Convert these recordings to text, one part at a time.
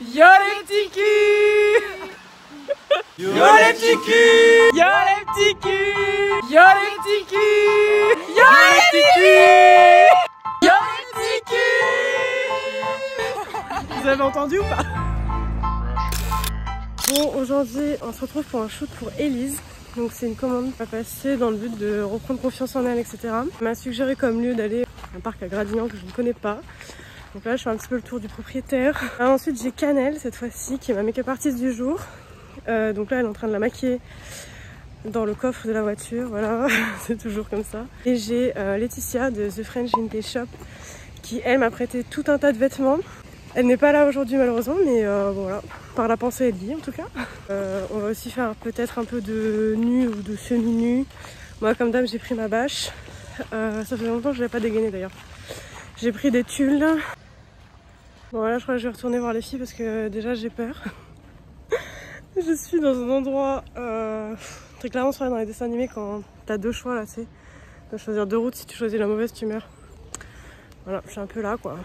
Yo les petits culs! Yo les petits culs! Yo les petits culs! Yo les petits culs! Yo les petits culs! Yo les petits culs! Vous avez entendu ou pas? Bon, aujourd'hui on se retrouve pour un shoot pour Elise. Donc c'est une commande à passer dans le but de reprendre confiance en elle, etc. Elle m'a suggéré comme lieu d'aller à un parc à Gradignan que je ne connais pas. Donc là je fais un petit peu le tour du propriétaire. Ensuite j'ai Canel cette fois-ci qui est ma make-up artiste du jour. Donc là elle est en train de la maquiller dans le coffre de la voiture, voilà, c'est toujours comme ça. Et j'ai Laetitia de The French Vintage Shop qui elle m'a prêté tout un tas de vêtements. Elle n'est pas là aujourd'hui malheureusement, mais bon, voilà, par la pensée elle dit en tout cas. On va aussi faire peut-être un peu de nu ou de semi-nu. Moi comme dame j'ai pris ma bâche. Ça fait longtemps que je l'ai pas dégainé d'ailleurs. J'ai pris des tulles. Bon là je crois que je vais retourner voir les filles parce que déjà j'ai peur. Je suis dans un endroit très clairement sur dans les dessins animés quand t'as deux choix là, tu sais. Tu dois choisir deux routes, si tu choisis la mauvaise tu meurs. Voilà, je suis un peu là quoi.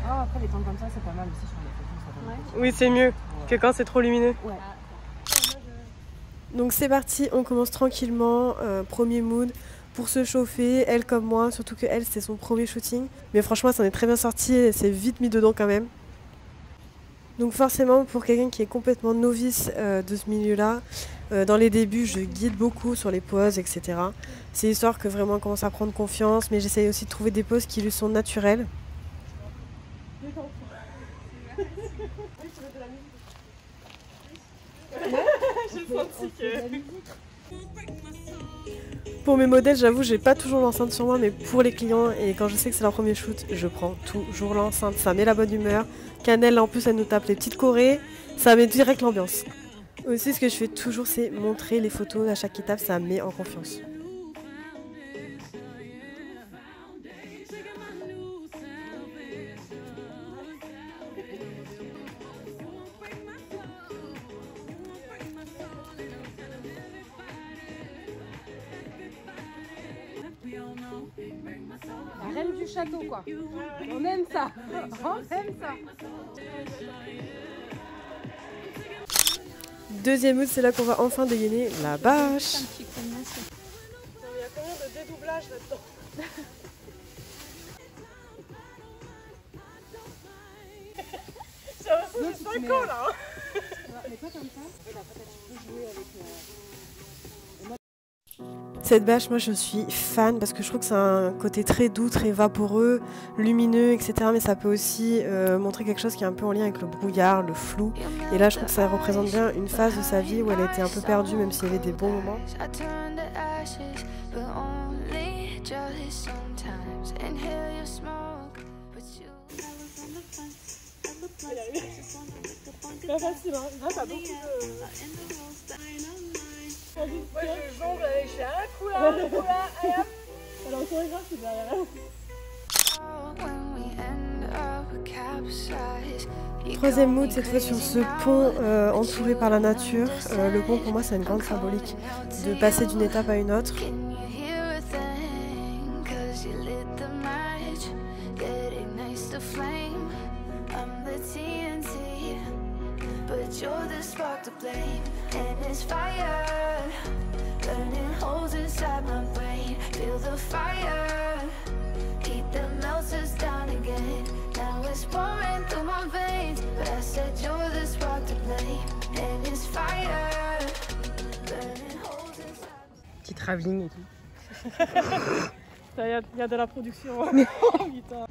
Ah, après les temps comme ça c'est pas mal aussi sur les photos. Ça Oui c'est mieux que quand c'est trop lumineux. Ouais. Donc c'est parti, on commence tranquillement, premier mood pour se chauffer, elle comme moi, surtout que elle c'est son premier shooting. Mais franchement ça en est très bien sorti et c'est vite mis dedans quand même. Donc forcément pour quelqu'un qui est complètement novice de ce milieu-là, dans les débuts je guide beaucoup sur les poses, etc. C'est histoire que vraiment on commence à prendre confiance, mais j'essaye aussi de trouver des poses qui lui sont naturelles. Pour mes modèles, j'avoue, j'ai pas toujours l'enceinte sur moi, mais pour les clients et quand je sais que c'est leur premier shoot, je prends toujours l'enceinte. Ça met la bonne humeur. Canel, en plus, elle nous tape les petites chorés. Ça met direct l'ambiance. Aussi, ce que je fais toujours, c'est montrer les photos à chaque étape. Ça met en confiance. La reine du château quoi. On aime ça. On aime ça. Deuxième mood, c'est là qu'on va enfin dégainer la bâche. Il y a combien de dédoublage là-dedans? J'ai l'impression de 5 ans là. Mais toi comme ça, et là, peut-être tu peux jouer avec Cette bâche, moi je suis fan parce que je trouve que c'est un côté très doux, très vaporeux, lumineux, etc. Mais ça peut aussi montrer quelque chose qui est un peu en lien avec le brouillard, le flou. Et là je trouve que ça représente bien une phase de sa vie où elle était un peu perdue même s'il y avait des bons moments. Pas facile hein, là t'as beaucoup de... Moi je jongle avec un coup là, un coup là, allez hop. Alors le chorégraphe c'est derrière elle. Troisième mood, cette fois sur ce pont entouré par la nature. Le pont pour moi c'est une grande symbolique de passer d'une étape à une autre. petit travelling et tout. Il y a de la production. Putain.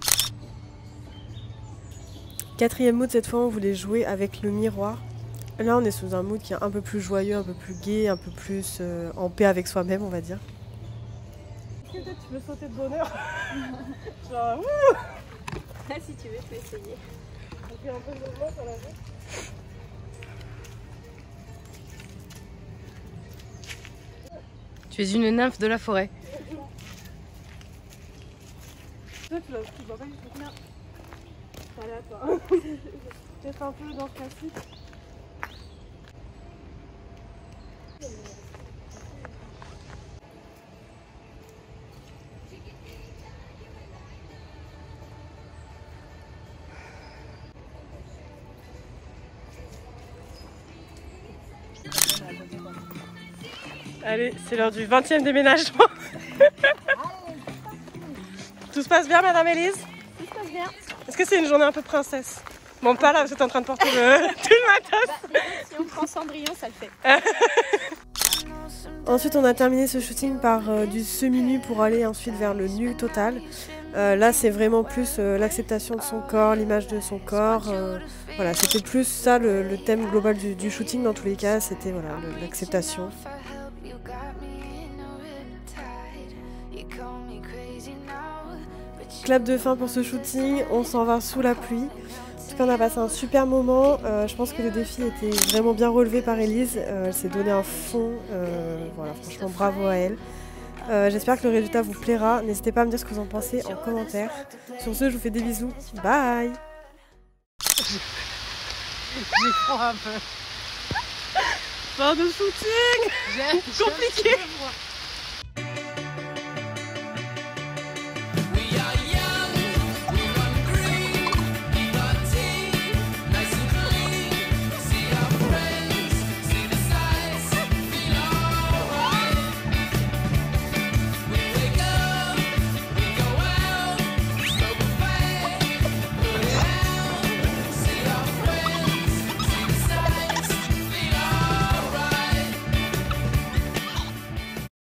Quatrième mood, cette fois on voulait jouer avec le miroir. Là on est sous un mood qui est un peu plus joyeux, un peu plus gai, un peu plus en paix avec soi-même on va dire. Est-ce que peut-être tu veux sauter de bonheur? Genre Ah, si tu veux, je peux essayer. on fait un peu de mouvement sur la route. Tu es une nymphe de la forêt. Toi tu vois pas du tout bien. Allez à toi. Peut-être un peu dans ce classique. Allez, c'est l'heure du 20e déménagement. Tout se passe bien, Madame Élise? Tout se passe bien. Est-ce que c'est une journée un peu princesse? Bon, pas là, parce que t'es en train de porter tout le matos. Bah, si on prend Cendrillon, ça le fait. Ensuite, on a terminé ce shooting par du semi-nu pour aller ensuite vers le nu total. Là, c'est vraiment plus l'acceptation de son corps, l'image de son corps. Voilà, c'était plus ça le thème global du shooting dans tous les cas, c'était voilà, l'acceptation. Clap de fin pour ce shooting, on s'en va sous la pluie. En tout cas, on a passé un super moment. Je pense que le défi était vraiment bien relevé par Élise. Elle s'est donné un fond. Voilà, franchement, bravo à elle. J'espère que le résultat vous plaira. N'hésitez pas à me dire ce que vous en pensez en commentaire. Sur ce, je vous fais des bisous. Bye! J'y crois un peu. Fin de shooting! Compliqué.